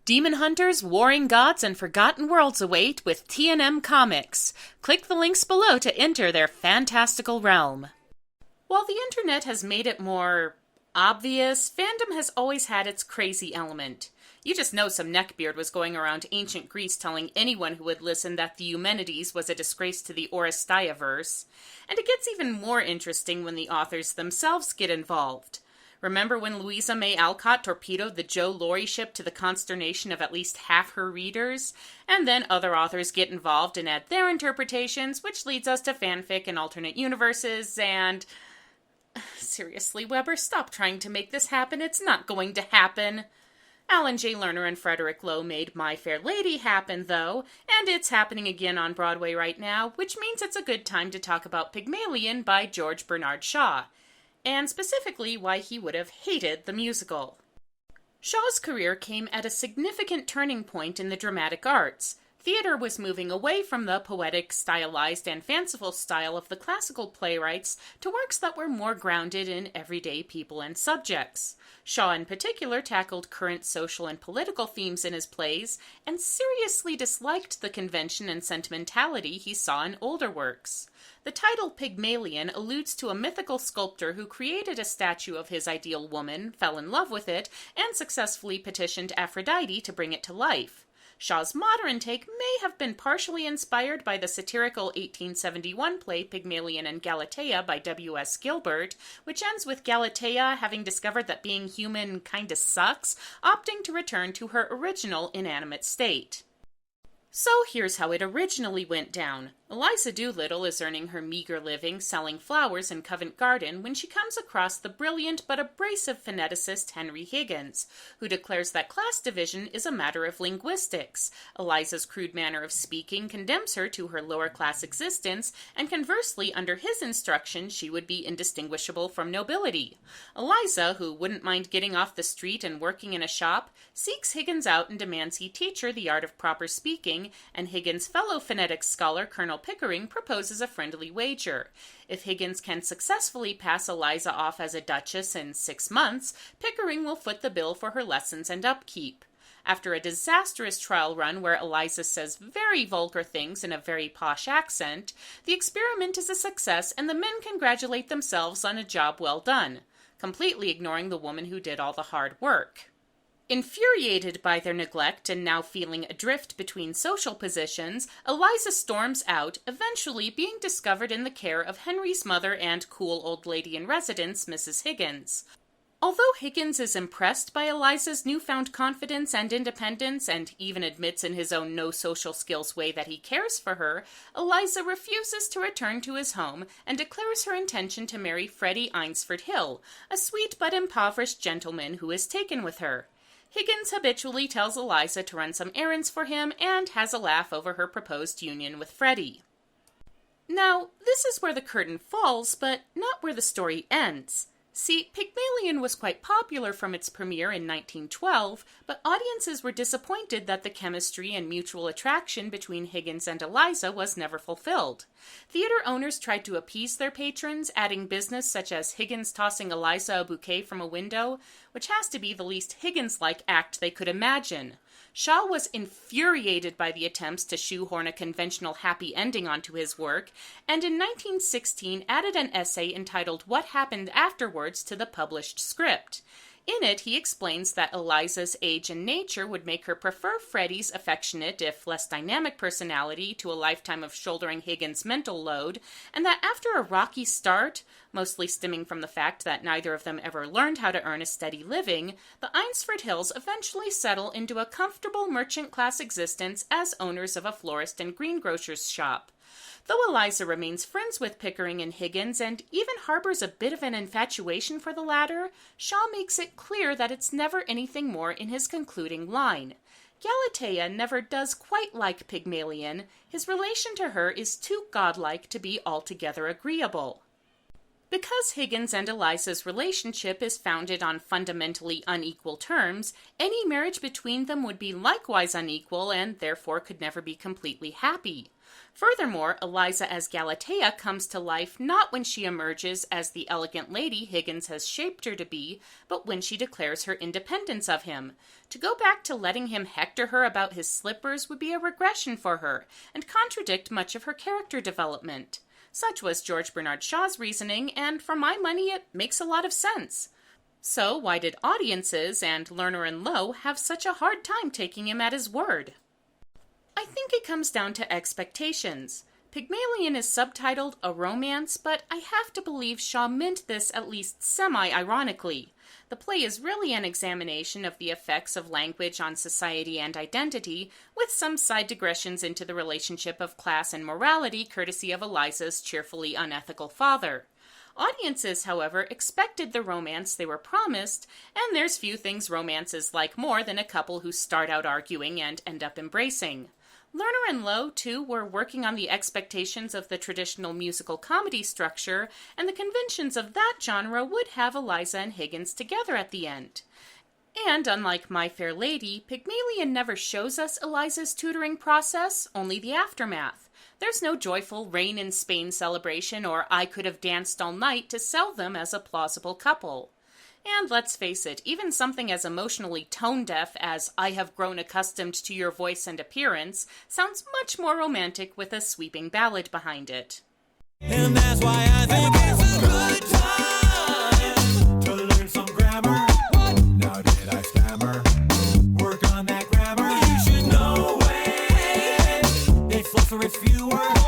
Demon hunters, warring gods, and forgotten worlds await with T&M Comics. Click the links below to enter their fantastical realm. While the internet has made it more obvious, fandom has always had its crazy element. You just know some neckbeard was going around ancient Greece telling anyone who would listen that the Eumenides was a disgrace to the Oresteia-verse. And it gets even more interesting when the authors themselves get involved. Remember when Louisa May Alcott torpedoed the Joe Laurie ship to the consternation of at least half her readers? And then other authors get involved and add their interpretations, which leads us to fanfic and alternate universes, and... Seriously, Weber, stop trying to make this happen. It's not going to happen. Alan J. Lerner and Frederick Lowe made My Fair Lady happen, though, and it's happening again on Broadway right now, which means it's a good time to talk about Pygmalion by George Bernard Shaw, and specifically why he would have hated the musical. Shaw's career came at a significant turning point in the dramatic arts. Theater was moving away from the poetic, stylized, and fanciful style of the classical playwrights to works that were more grounded in everyday people and subjects. Shaw in particular tackled current social and political themes in his plays, and seriously disliked the convention and sentimentality he saw in older works. The title Pygmalion alludes to a mythical sculptor who created a statue of his ideal woman, fell in love with it, and successfully petitioned Aphrodite to bring it to life. Shaw's modern take may have been partially inspired by the satirical 1871 play Pygmalion and Galatea by W.S. Gilbert, which ends with Galatea having discovered that being human kinda sucks, opting to return to her original inanimate state. So here's how it originally went down. Eliza Doolittle is earning her meager living selling flowers in Covent Garden when she comes across the brilliant but abrasive phoneticist Henry Higgins, who declares that class division is a matter of linguistics. Eliza's crude manner of speaking condemns her to her lower-class existence, and conversely, under his instruction, she would be indistinguishable from nobility. Eliza, who wouldn't mind getting off the street and working in a shop, seeks Higgins out and demands he teach her the art of proper speaking, and Higgins' fellow phonetics scholar, Colonel Pickering, proposes a friendly wager. If Higgins can successfully pass Eliza off as a duchess in 6 months, Pickering will foot the bill for her lessons and upkeep. After a disastrous trial run where Eliza says very vulgar things in a very posh accent, the experiment is a success and the men congratulate themselves on a job well done, completely ignoring the woman who did all the hard work. Infuriated by their neglect and now feeling adrift between social positions, Eliza storms out, eventually being discovered in the care of Henry's mother and cool old lady in residence, Mrs. Higgins. Although Higgins is impressed by Eliza's newfound confidence and independence, and even admits in his own no-social-skills way that he cares for her, Eliza refuses to return to his home and declares her intention to marry Freddie Eynsford Hill, a sweet but impoverished gentleman who is taken with her. Higgins habitually tells Eliza to run some errands for him and has a laugh over her proposed union with Freddie. Now, this is where the curtain falls, but not where the story ends. See, Pygmalion was quite popular from its premiere in 1912, but audiences were disappointed that the chemistry and mutual attraction between Higgins and Eliza was never fulfilled. Theater owners tried to appease their patrons, adding business such as Higgins tossing Eliza a bouquet from a window, which has to be the least Higgins-like act they could imagine. Shaw was infuriated by the attempts to shoehorn a conventional happy ending onto his work, and in 1916 added an essay entitled What Happened Afterwards to the published script. In it, he explains that Eliza's age and nature would make her prefer Freddie's affectionate, if less dynamic personality to a lifetime of shouldering Higgins' mental load, and that after a rocky start, mostly stemming from the fact that neither of them ever learned how to earn a steady living, the Eynsford Hills eventually settle into a comfortable merchant-class existence as owners of a florist and greengrocer's shop. Though Eliza remains friends with Pickering and Higgins and even harbors a bit of an infatuation for the latter, Shaw makes it clear that it's never anything more in his concluding line. Galatea never does quite like Pygmalion. His relation to her is too godlike to be altogether agreeable. Because Higgins and Eliza's relationship is founded on fundamentally unequal terms, any marriage between them would be likewise unequal and therefore could never be completely happy. Furthermore, Eliza as Galatea comes to life not when she emerges as the elegant lady Higgins has shaped her to be, but when she declares her independence of him. To go back to letting him hector her about his slippers would be a regression for her, and contradict much of her character development. Such was George Bernard Shaw's reasoning, and for my money it makes a lot of sense. So why did audiences and Lerner and Lowe have such a hard time taking him at his word? I think it comes down to expectations. Pygmalion is subtitled A Romance, but I have to believe Shaw meant this at least semi-ironically. The play is really an examination of the effects of language on society and identity, with some side digressions into the relationship of class and morality courtesy of Eliza's cheerfully unethical father. Audiences, however, expected the romance they were promised, and there's few things romances like more than a couple who start out arguing and end up embracing. Lerner and Lowe, too, were working on the expectations of the traditional musical comedy structure, and the conventions of that genre would have Eliza and Higgins together at the end. And, unlike My Fair Lady, Pygmalion never shows us Eliza's tutoring process, only the aftermath. There's no joyful Rain in Spain celebration or I Could Have Danced All Night to sell them as a plausible couple. And let's face it, even something as emotionally tone-deaf as I Have Grown Accustomed to Your Voice and Appearance sounds much more romantic with a sweeping ballad behind it. And that's why I think it's a good time to learn some grammar. Now did I stammer? Work on that grammar. You should know when it's less or it's fewer.